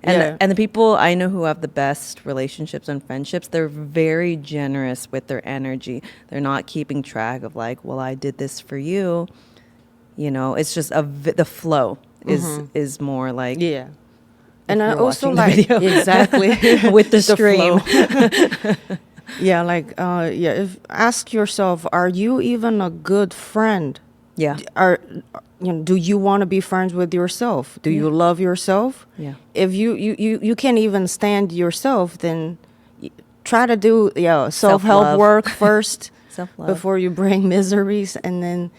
And the people I know who have the best relationships and friendships, they're very generous with their energy. They're not keeping track of like, well, I did this for you. You know, it's just the flow is more like, Yeah. if And I you're also watching the like video. exactly with the stream. Yeah, like if ask yourself, are you even a good friend? Yeah. Are do you want to be friends with yourself? Do you love yourself? Yeah. If you can't even stand yourself, then try to do self-help Self-love. work first Self-love. before you bring miseries, and then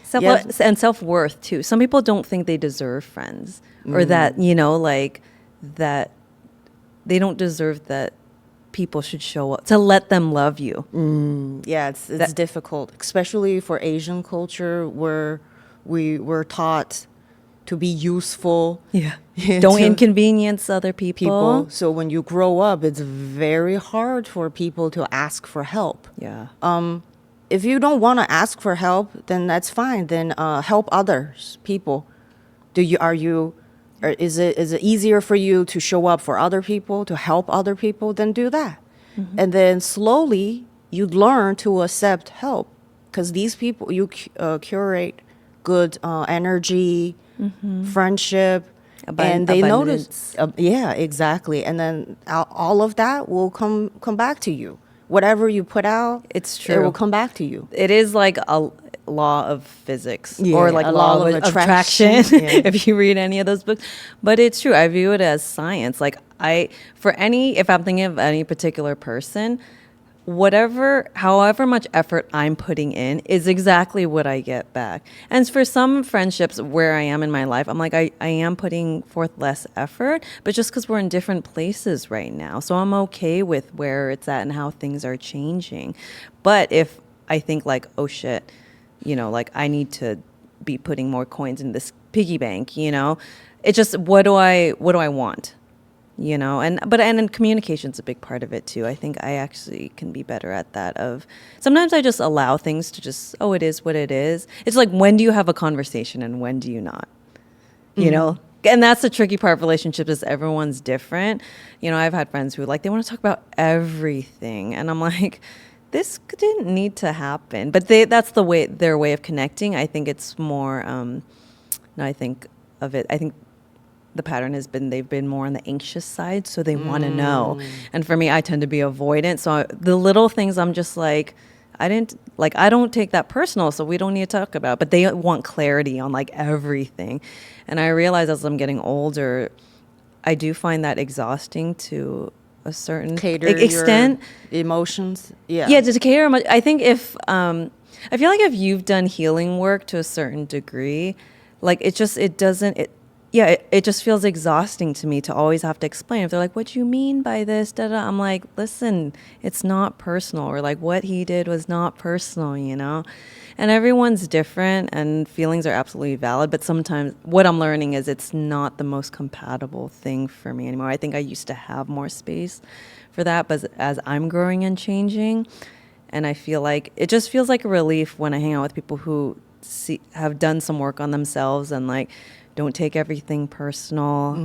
And self-worth too. Some people don't think they deserve friends or that, you know, like that they don't deserve that people should show up to let them love you. yeah, it's difficult, especially for Asian culture where we were taught to be useful. Yeah. Yeah, Don't to inconvenience other people. So when you grow up, it's very hard for people to ask for help. Yeah. If you don't want to ask for help, then that's fine. Then help others, people. Or is it easier for you to show up for other people, to help other people? Then do that. And then slowly you learn to accept help, because these people, you curate good energy, friendship, and they notice. Yeah, exactly. And then all of that will come back to you. Whatever you put out, It's it true. will come back to you. It is like a law of physics Yeah, or like a law law of of attraction, attraction. Yeah. if you read any of those books. But it's true. I view it as science. Like if I'm thinking of any particular person, however much effort I'm putting in is exactly what I get back. And for some friendships where I am in my life, I'm like, I am putting forth less effort, but just because we're in different places right now. So I'm okay with where it's at and how things are changing. But if I think like, oh shit, you know, like I need to be putting more coins in this piggy bank, you know, it's just, what do I want? You know, and communication's a big part of it too. I think I actually can be better at that. Of sometimes I just allow things to just, oh, it is what it is. It's like, when do you have a conversation and when do you not? You know, and that's the tricky part of relationships, is everyone's different. You know, I've had friends who like, they want to talk about everything, and I'm like, this didn't need to happen. But that's their way of connecting. I think it's more. I think the pattern has been they've been more on the anxious side, so they want to know. And for me, I tend to be avoidant, so the little things I'm just like, I don't take that personal, so we don't need to talk about it. But they want clarity on like everything, and I realize as I'm getting older, I do find that exhausting to a certain extent. Your emotions. Yeah, to cater. I think I feel like if you've done healing work to a certain degree, like it just feels exhausting to me to always have to explain. If they're like, what do you mean by this? Da, da. I'm like, listen, it's not personal. Or like, what he did was not personal, you know? And everyone's different and feelings are absolutely valid. But sometimes what I'm learning is it's not the most compatible thing for me anymore. I think I used to have more space for that. But as I'm growing and changing, and I feel like it just feels like a relief when I hang out with people who have done some work on themselves and like, don't take everything personal.